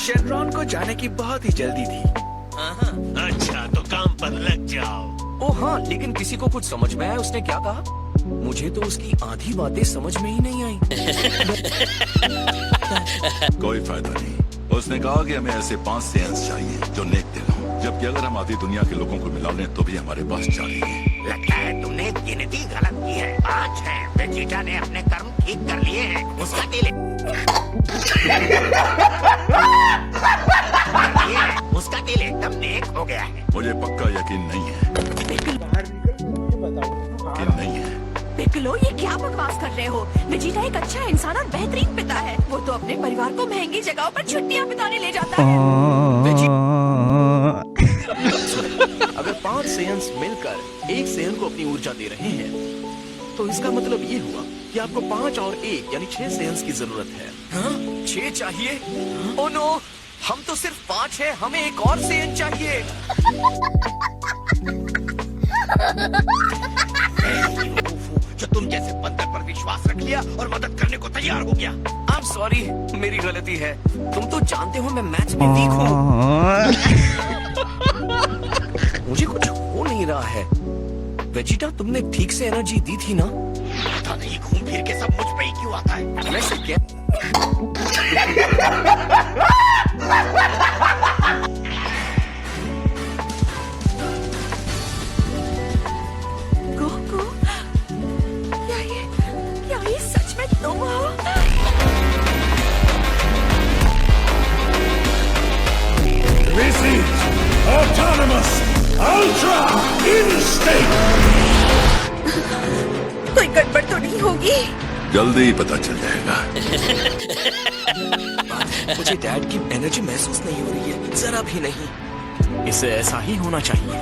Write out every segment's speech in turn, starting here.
Shenron को जाने की बहुत ही जल्दी थी। अच्छा तो काम पर लग जाओ। ओ हाँ, लेकिन किसी को कुछ समझ में आया उसने क्या कहा? मुझे तो उसकी आधी बातें समझ में ही नहीं आई। कोई फायदा नहीं। उसने कहा कि हमें ऐसे 5 सेंस चाहिए जो नेक दिल हो, जबकि अगर हम आधी दुनिया के लोगों को मिला लें तो भी हमारे पास चाहिए। लगता है तुमने गिनती गलत की है। 5 हैं। वेजिटा ने अपने कर्म ठीक कर लिए हैं। उसका दिल उसका दिल एकदम नेक हो गया है। मुझे पक्का यकीन नहीं है। यकीन नहीं है। पिक्कोलो, ये क्या बकवास कर रहे हो? वेजिटा एक अच्छा इंसान और बेहतरीन पिता है। वो तो अपने परिवार को महंगी जगहों पर छुट्टियां बिताने ले जाता है। अगर 5 सेयन्स मिलकर एक सेयन को अपनी ऊर्जा दे रहे हैं, तो इसका मतलब ये हुआ कि आपको 5 और 1 यानी 6 सेयन्स की जरूरत है। हाँ? 6 चाहिए? ओ नो, हम तो सिर्फ 5 हैं, हमें एक और सेयन चाहिए। जो तुम जैसे बंदर पर विश्वास रख लिया और मदद करने को तैयार हो गया। I'm sorry, मेरी गलती है। तुम तो जानते हो मैं मैथ्स में वीक हूँ। मुझे कुछ हो नहीं रहा है। वेजिटा, तुमने ठीक से एनर्जी दी थी ना? पता नहीं घूम फिर के सब मुझ पे ही क्यों आता है। वैसे क्या? गोकू, क्या ये सच में तुम हो? This is Autonomous Ultra Instinct! कोई गड़बड़ तो नहीं होगी? जल्दी ही पता चल जाएगा। मुझे डैड की एनर्जी महसूस नहीं हो रही है, जरा भी नहीं। इसे ऐसा ही होना चाहिए।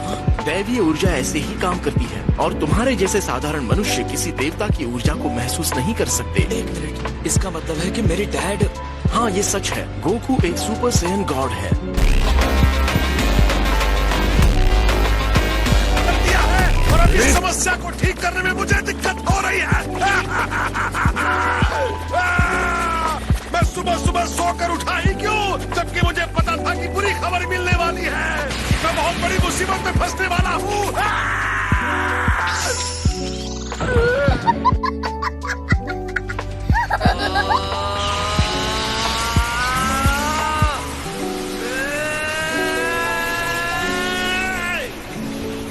दैवीय ऊर्जा ऐसे ही काम करती है और तुम्हारे जैसे साधारण मनुष्य किसी देवता की ऊर्जा को महसूस नहीं कर सकते। एक मिनट, इसका मतलब है कि मेरे डैड... हाँ, ये सच है। गोकू एक सुपर सैयन गॉड है। इस समस्या को ठीक करने में मुझे दिक्कत हो रही है। मैं सुबह सुबह सोकर उठा ही क्यों, जबकि मुझे पता था कि बुरी खबर मिलने वाली है। मैं बहुत बड़ी मुसीबत में फंसने वाला हूँ।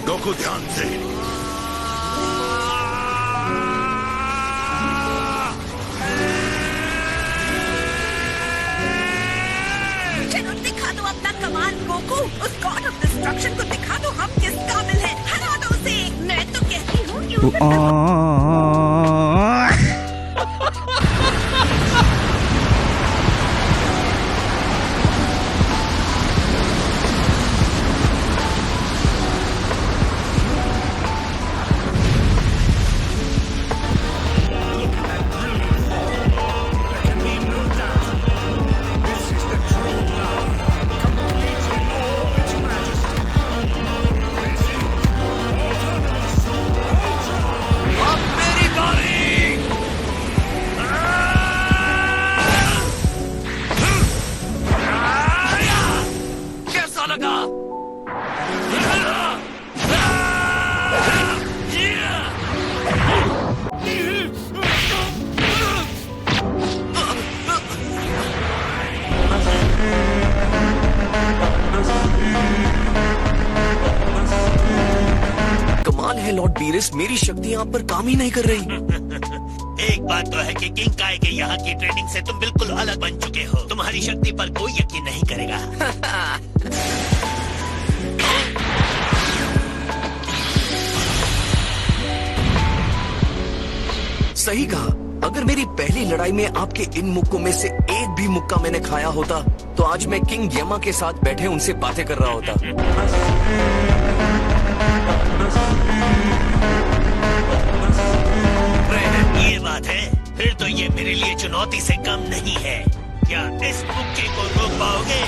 गोकू, ध्यान से। चलो दिखा दो अपना कमाल गोकू। उस गॉड ऑफ डिस्ट्रक्शन को दिखा दो हम किस काबिल हैं। हरा दो उसे। मैं तो कहती हूँ कि उसे... कमाल है लॉर्ड बीरिस, मेरी शक्ति आप पर काम ही नहीं कर रही। एक बात तो है कि किंग काय के यहाँ की ट्रेनिंग से तुम बिल्कुल अलग बन चुके हो। तुम्हारी शक्ति पर कोई यकीन नहीं करेगा। सही कहा। अगर मेरी पहली लड़ाई में आपके इन मुक्कों में से एक भी मुक्का मैंने खाया होता, तो आज मैं किंग यमा के साथ बैठे उनसे बातें कर रहा होता। ये बात है, फिर तो ये मेरे लिए चुनौती से कम नहीं है। क्या इस मुक्के को रोक पाओगे?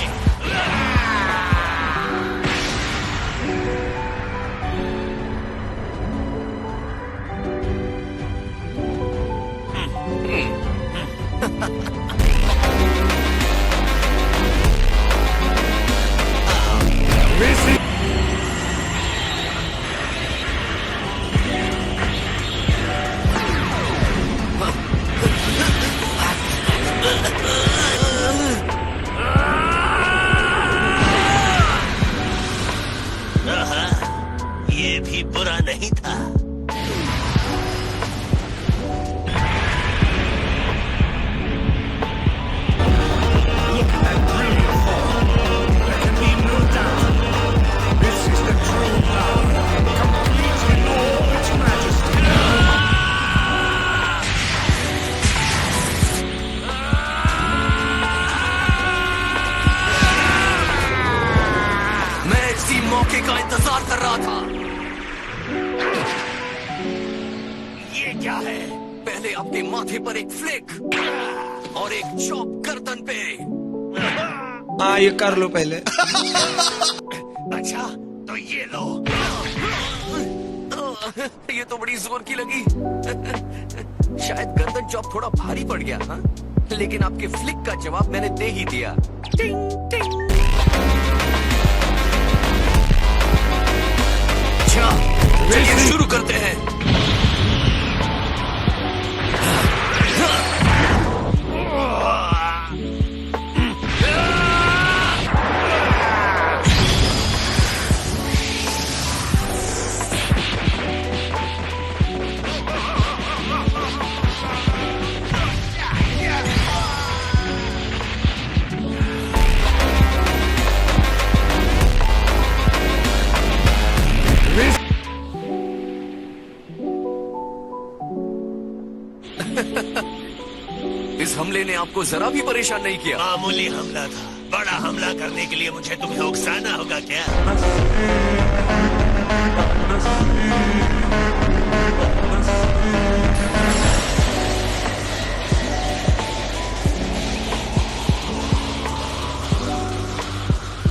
मौके का इंतजार कर रहा था। ये क्या है? पहले आपके माथे पर एक फ्लिक और एक चॉप गर्दन पे। हाँ ये कर लो पहले। अच्छा तो ये लो। ये तो बड़ी जोर की लगी। शायद गर्दन चॉप थोड़ा भारी पड़ गया, हाँ? लेकिन आपके फ्लिक का जवाब मैंने दे ही दिया। टिंग टिंग। अच्छा, चलिए शुरू करते हैं। इस हमले ने आपको जरा भी परेशान नहीं किया? मामूली हमला था। बड़ा हमला करने के लिए मुझे तुम्हें उकसाना होगा क्या?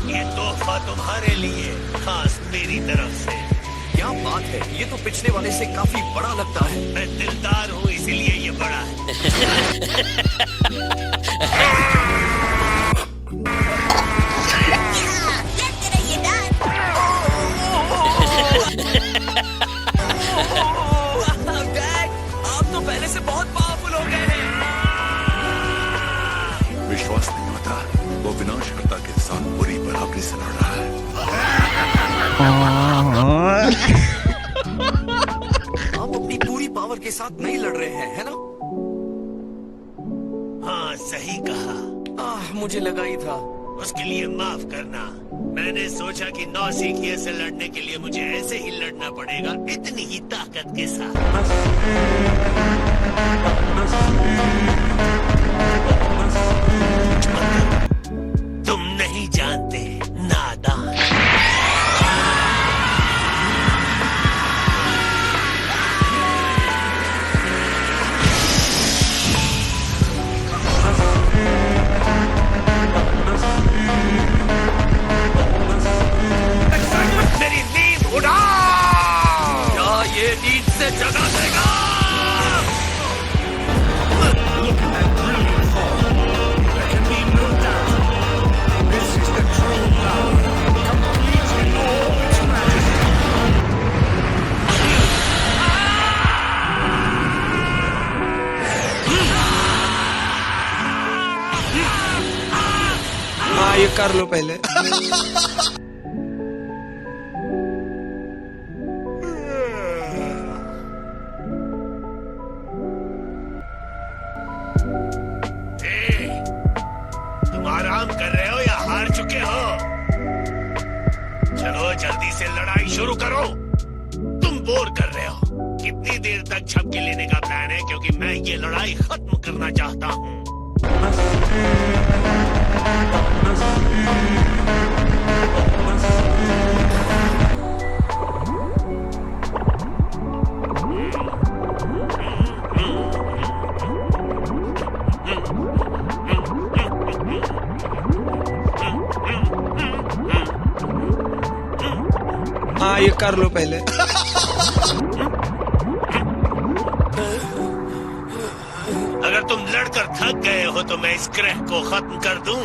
ये तोहफा तुम्हारे लिए, खास मेरी तरफ से। क्या बात है, ये तो पिछले वाले से काफी बड़ा लगता है। मैं दिलदार हूँ इसीलिए ये बड़ा है। Let's get ये done. डैड, आप तो पहले से बहुत पावरफुल हो गए हैं। विश्वास नहीं होता, वो विनाशकर्ता के साथ बुरी बराबरी से लड़ रहा है। आप अपनी पूरी पावर के साथ नहीं लड़ रहे हैं, है ना? हाँ सही कहा। मुझे लगा ही था। उसके लिए माफ करना। मैंने सोचा कि नौसिखिए से लड़ने के लिए मुझे ऐसे ही लड़ना पड़ेगा, इतनी ही ताकत के साथ। तुम नहीं जानते, नादान। मेरी नींद उड़ा। क्या ये नींद से जगा देगा? हाँ ये कर लो पहले। तुम आराम कर रहे हो या हार चुके हो? चलो जल्दी से लड़ाई शुरू करो। तुम बोर कर रहे हो। कितनी देर तक झपकी लेने का प्लान है? क्योंकि मैं ये लड़ाई खत्म करना चाहता हूँ। हाँ ये कर लो पहले। अगर तुम लड़कर थक गए हो तो मैं इस ग्रह को खत्म कर दूं।